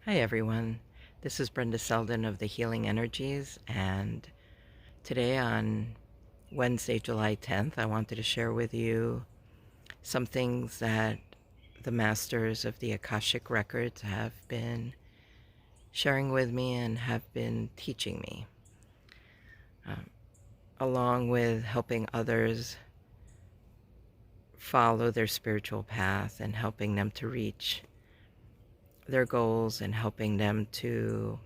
Hi everyone, this is Brenda Seldin of the Healing Energies, and today on Wednesday, July 10th, I wanted to share with you some things that the masters of the Akashic records have been sharing with me and have been teaching me, um, along with helping others follow their spiritual path and helping them to reach their goals and helping them to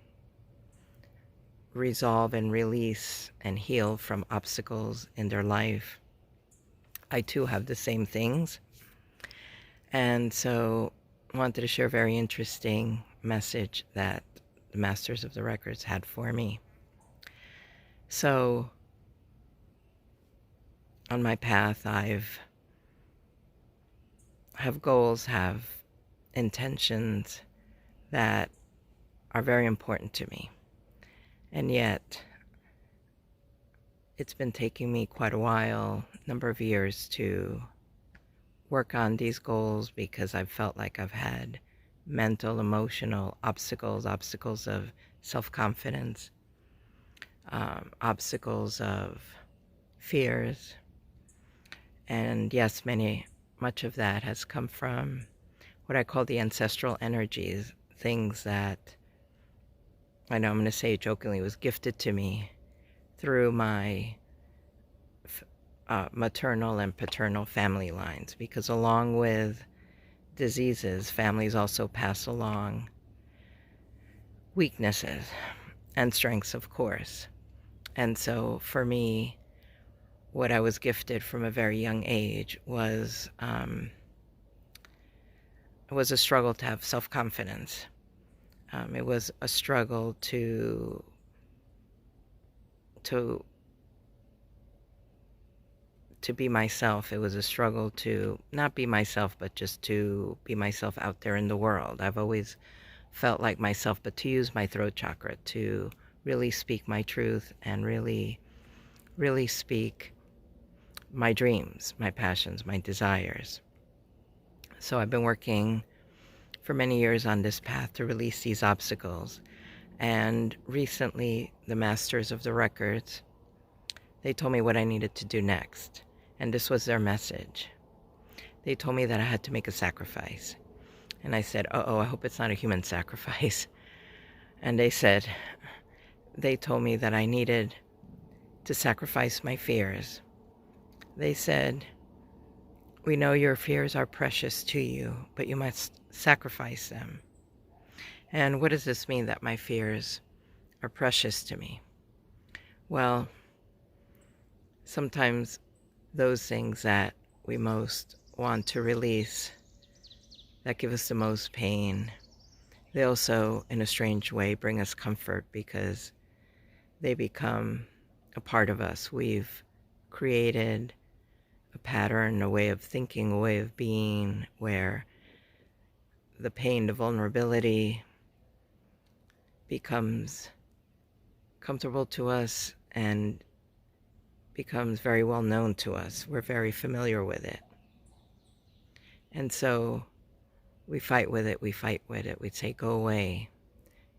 resolve and release and heal from obstacles in their life. I too have the same things. And so I wanted to share a very interesting message that the Masters of the Records had for me. So on my path, have goals, have intentions that are very important to me. And yet it's been taking me quite a while, number of years, to work on these goals because I've felt like I've had mental, emotional obstacles of self-confidence, obstacles of fears. And yes, much of that has come from what I call the ancestral energies, things that I know I'm going to say jokingly was gifted to me through my maternal and paternal family lines, because along with diseases, families also pass along weaknesses and strengths, of course. And so for me, what I was gifted from a very young age was a struggle to have self-confidence. It was a struggle to be myself. It was a struggle to not be myself, but just to be myself out there in the world. I've always felt like myself, but to use my throat chakra to really speak my truth and really speak my dreams, my passions, my desires. So I've been working for many years on this path to release these obstacles. And recently, the Masters of the Records, they told me what I needed to do next. And this was their message. They told me that I had to make a sacrifice. And I said, uh-oh, I hope it's not a human sacrifice. And they told me that I needed to sacrifice my fears. They said, we know your fears are precious to you, but you must sacrifice them. And what does this mean, that my fears are precious to me? Well, sometimes those things that we most want to release, that give us the most pain, they also, in a strange way, bring us comfort because they become a part of us. We've created a pattern, a way of thinking, a way of being, where the pain, the vulnerability becomes comfortable to us and becomes very well known to us. We're very familiar with it. And so we fight with it, we say, go away.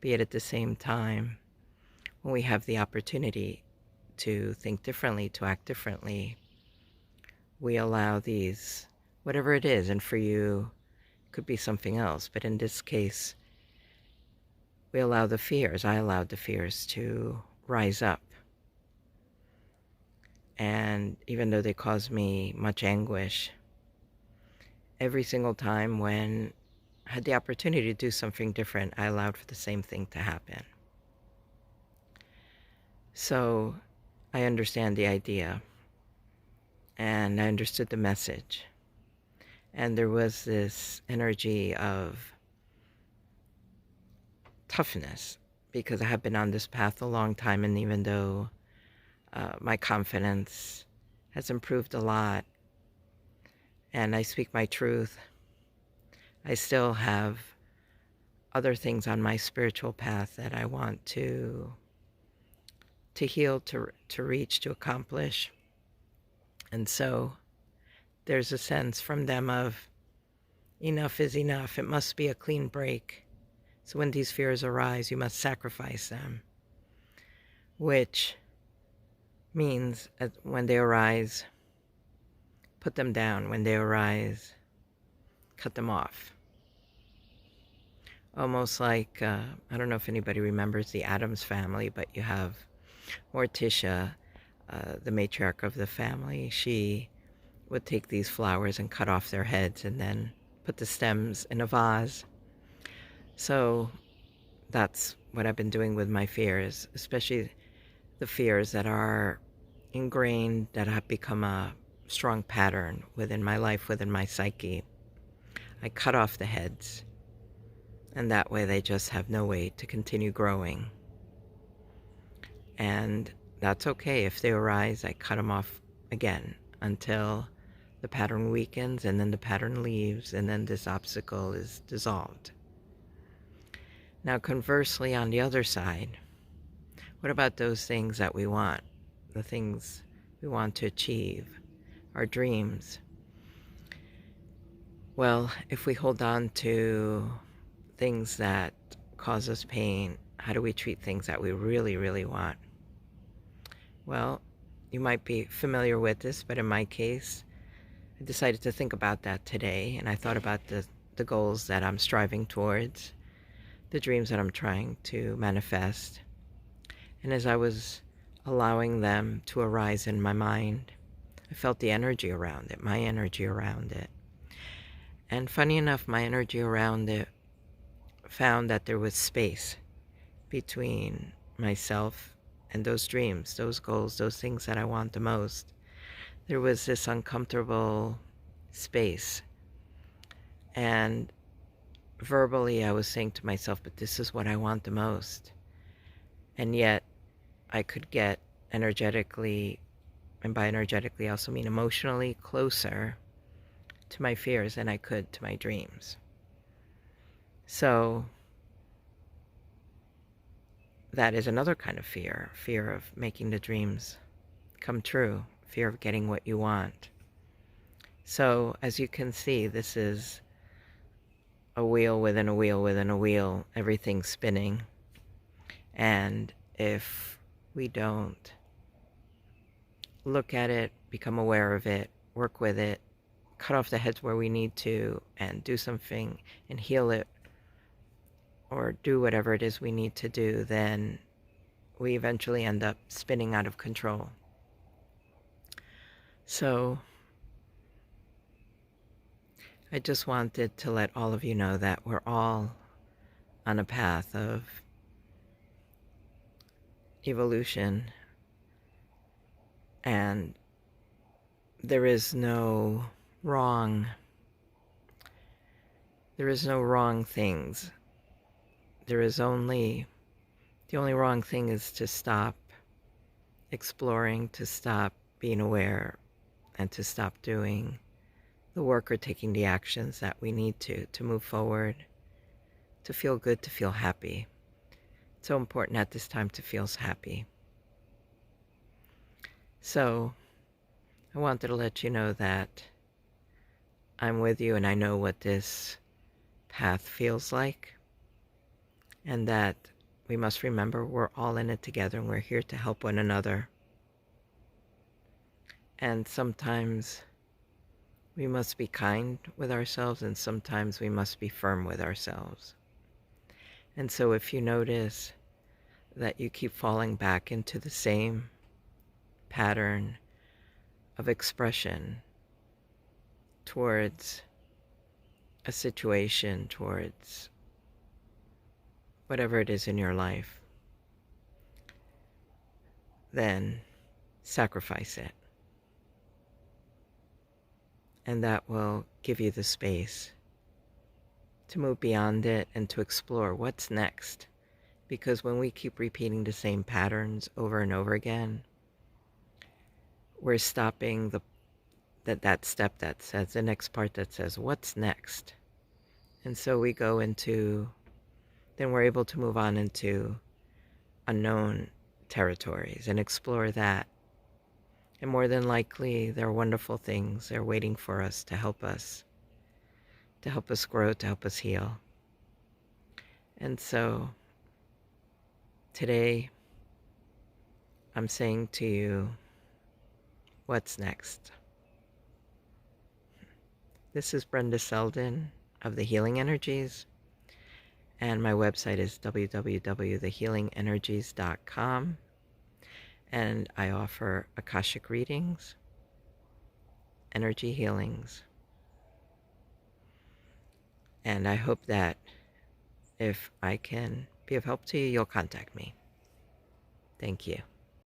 Be it at the same time, when we have the opportunity to think differently, to act differently, we allow these, whatever it is, and for you, it could be something else, but in this case, I allowed the fears to rise up. And even though they caused me much anguish, every single time when I had the opportunity to do something different, I allowed for the same thing to happen. So I understand the idea, and I understood the message. And there was this energy of toughness, because I have been on this path a long time, and even though my confidence has improved a lot, and I speak my truth, I still have other things on my spiritual path that I want to heal, to reach, to accomplish. And so there's a sense from them of enough is enough. It must be a clean break. So when these fears arise, you must sacrifice them, which means when they arise, put them down. When they arise, cut them off. Almost like, I don't know if anybody remembers the Addams Family, but you have Morticia, the matriarch of the family. She would take these flowers and cut off their heads and then put the stems in a vase. So that's what I've been doing with my fears, especially the fears that are ingrained, that have become a strong pattern within my life, within my psyche. I cut off the heads, and that way they just have no way to continue growing. And that's okay. If they arise, I cut them off again until the pattern weakens, and then the pattern leaves, and then this obstacle is dissolved. Now, conversely, on the other side, what about those things that we want, the things we want to achieve, our dreams? Well, if we hold on to things that cause us pain, how do we treat things that we really, really want? Well, you might be familiar with this, but in my case, I decided to think about that today, and I thought about the goals that I'm striving towards, the dreams that I'm trying to manifest. And as I was allowing them to arise in my mind, I felt the energy around it, my energy around it. And funny enough, my energy around it found that there was space between myself and those dreams, those goals, those things that I want the most. There was this uncomfortable space. And verbally, I was saying to myself, but this is what I want the most. And yet, I could get energetically, and by energetically, I also mean emotionally, closer to my fears than I could to my dreams. So, that is another kind of fear of making the dreams come true, fear of getting what you want. So, as you can see, this is a wheel within a wheel within a wheel, everything's spinning. And if we don't look at it, become aware of it, work with it, cut off the heads where we need to, and do something and heal it, or do whatever it is we need to do, then we eventually end up spinning out of control. So I just wanted to let all of you know that we're all on a path of evolution, and there is no wrong things. The only wrong thing is to stop exploring, to stop being aware, and to stop doing the work or taking the actions that we need to move forward, to feel good, to feel happy. It's so important at this time to feel happy. So I wanted to let you know that I'm with you, and I know what this path feels like, and that we must remember we're all in it together, and we're here to help one another. And sometimes we must be kind with ourselves, and sometimes we must be firm with ourselves. And so if you notice that you keep falling back into the same pattern of expression towards a situation, towards whatever it is in your life, then sacrifice it. And that will give you the space to move beyond it and to explore what's next. Because when we keep repeating the same patterns over and over again, we're stopping that step that says, the next part that says, what's next? And so we go into, then we're able to move on into unknown territories and explore that. And more than likely, there are wonderful things that are waiting for us to help us grow, to help us heal. And so today I'm saying to you, what's next? This is Brenda Seldin of the Healing Energies, and my website is www.thehealingenergies.com, and I offer Akashic readings, energy healings, and I hope that if I can be of help to you, you'll contact me. Thank you.